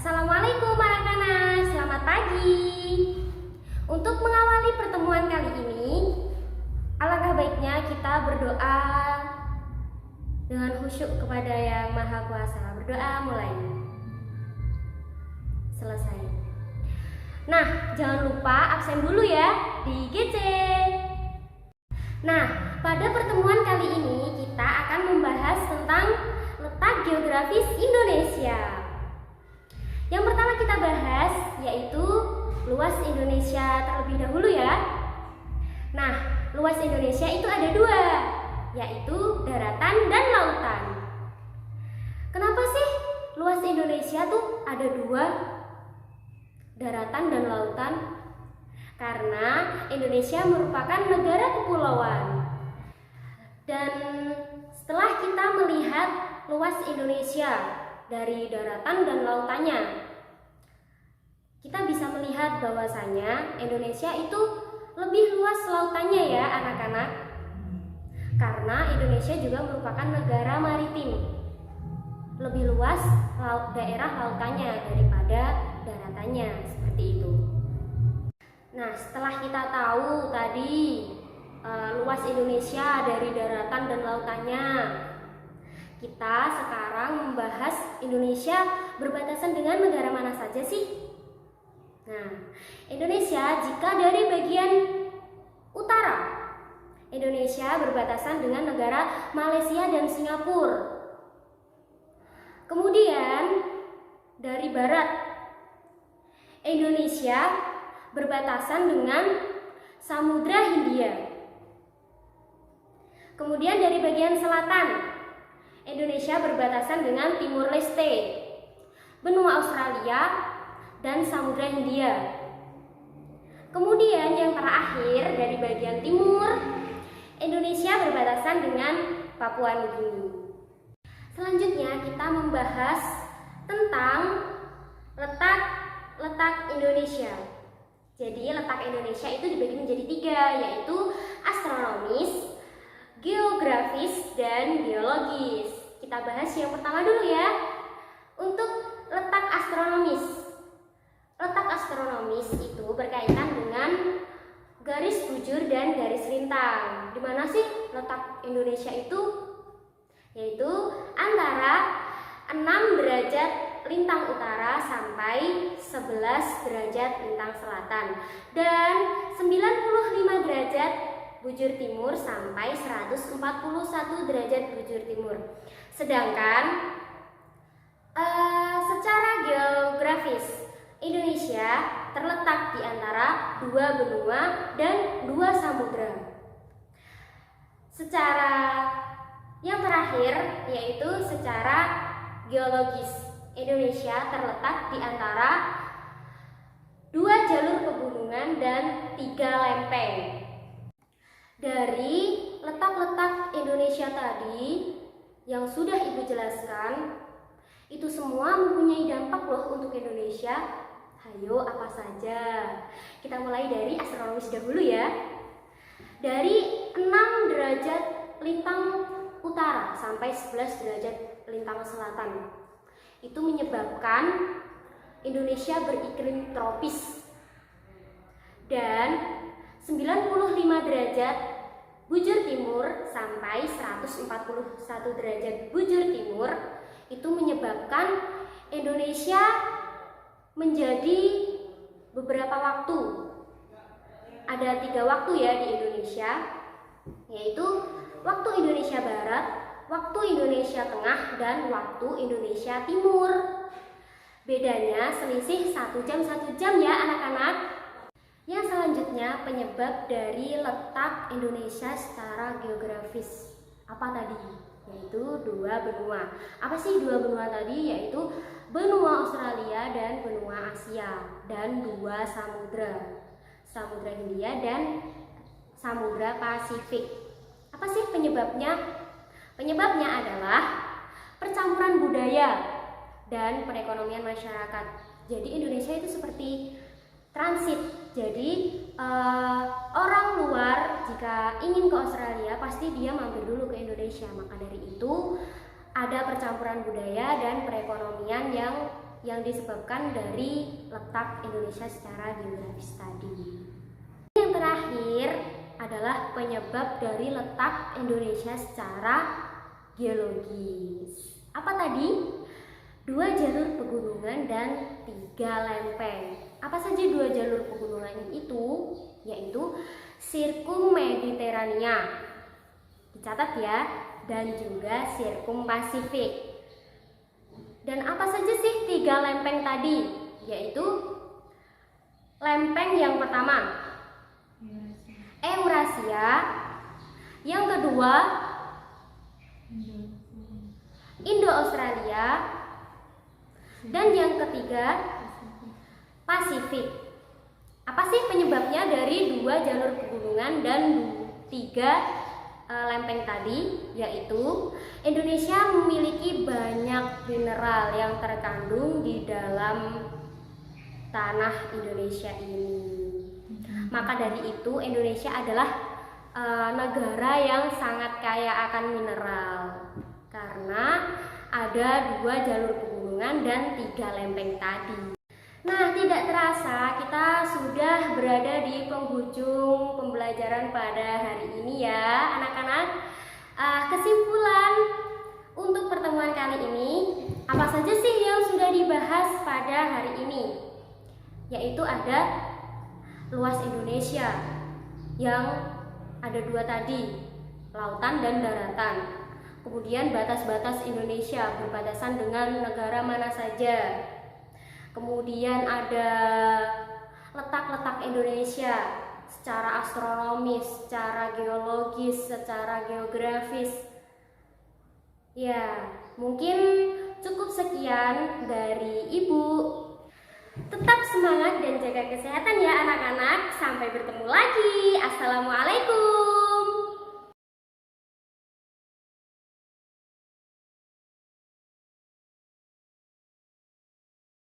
Assalamualaikum anak-anak, selamat pagi. Untuk mengawali pertemuan kali ini, alangkah baiknya kita berdoa dengan khusyuk kepada Yang Maha Kuasa. Berdoa mulai. Selesai. Nah, jangan lupa absen dulu ya di GC. Nah, pada pertemuan kali ini kita akan membahas tentang letak geografis Indonesia. Yang pertama kita bahas yaitu luas Indonesia terlebih dahulu ya. Nah, luas Indonesia itu ada dua, yaitu daratan dan lautan. Kenapa sih luas Indonesia tuh ada dua, daratan dan lautan? Karena Indonesia merupakan negara kepulauan. Dan setelah kita melihat luas Indonesia dari daratan dan lautannya, kita bisa melihat bahwasanya Indonesia itu lebih luas lautannya ya anak-anak. Karena Indonesia juga merupakan negara maritim, lebih luas daerah lautannya daripada daratannya, seperti itu. Nah, setelah kita tahu tadi luas Indonesia dari daratan dan lautannya, kita sekarang membahas Indonesia berbatasan dengan negara mana saja sih? Nah, Indonesia jika dari bagian utara, Indonesia berbatasan dengan negara Malaysia dan Singapura. Kemudian dari barat, Indonesia berbatasan dengan Samudra Hindia. Kemudian dari bagian selatan, Indonesia berbatasan dengan Timur Leste, benua Australia, dan Samudra Hindia. Kemudian yang terakhir dari bagian timur, Indonesia berbatasan dengan Papua Nugini. Selanjutnya kita membahas tentang letak Indonesia. Jadi letak Indonesia itu dibagi menjadi tiga, yaitu astronomis, geografis, dan geologis. Kita bahas yang pertama dulu ya. Untuk letak astronomis. Letak astronomis itu berkaitan dengan garis bujur dan garis lintang. Di mana sih letak Indonesia itu? Yaitu antara 6 derajat lintang utara sampai 11 derajat lintang selatan dan 95 derajat bujur timur sampai 141 derajat bujur timur. Sedangkan secara geografis Indonesia terletak di antara 2 benua dan 2 samudra. Secara yang terakhir yaitu secara geologis, Indonesia terletak di antara 2 jalur pegunungan dan 3 lempeng. Dari letak-letak Indonesia tadi yang sudah Ibu jelaskan, itu semua mempunyai dampak loh untuk Indonesia. Hayo, apa saja? Kita mulai dari astronomis dahulu ya. Dari 6 derajat lintang utara sampai 11 derajat lintang selatan, itu menyebabkan Indonesia beriklim tropis. Dan 95 derajat bujur timur sampai 141 derajat bujur timur itu menyebabkan Indonesia menjadi beberapa waktu. Ada 3 waktu ya di Indonesia, yaitu waktu Indonesia Barat, waktu Indonesia Tengah, dan waktu Indonesia Timur. Bedanya selisih 1 jam ya anak-anak. Yang selanjutnya penyebab dari letak Indonesia secara geografis. Apa tadi? Yaitu 2 benua. Apa sih 2 benua tadi? Yaitu benua Australia dan benua Asia, dan 2 samudra, Samudra Hindia dan Samudra Pasifik. Apa sih penyebabnya? Penyebabnya adalah percampuran budaya dan perekonomian masyarakat. Jadi Indonesia itu seperti transit. Jadi orang luar jika ingin ke Australia pasti dia mampir dulu ke Indonesia. Maka dari itu ada percampuran budaya dan perekonomian yang yang disebabkan dari letak Indonesia secara geografis tadi. Yang terakhir adalah penyebab dari letak Indonesia secara geologis. Apa tadi? 2 jalur pegunungan dan 3 lempeng. Apa saja 2 jalur pegunungan itu? Yaitu Sirkum Mediterania, dicatat ya, dan juga Sirkum Pasifik. Dan apa saja sih 3 lempeng tadi? Yaitu lempeng yang pertama Eurasia, yang kedua Indo-Australia, dan yang ketiga Pasifik. Apa sih penyebabnya dari 2 jalur pegunungan dan 3 lempeng tadi? Yaitu Indonesia memiliki banyak mineral yang terkandung di dalam tanah Indonesia ini. Maka dari itu Indonesia adalah negara yang sangat kaya akan mineral karena ada 2 jalur pegunungan dan 3 lempeng tadi. Nah, tidak terasa kita sudah berada di penghujung pembelajaran pada hari ini ya anak-anak. Kesimpulan untuk pertemuan kali ini, apa saja sih yang sudah dibahas pada hari ini? Yaitu ada luas Indonesia yang ada 2 tadi, lautan dan daratan. Kemudian batas-batas Indonesia berbatasan dengan negara mana saja. Kemudian ada letak-letak Indonesia secara astronomis, secara geologis, secara geografis. Ya, mungkin cukup sekian dari Ibu. Tetap semangat dan jaga kesehatan ya anak-anak. Sampai bertemu lagi. Assalamualaikum.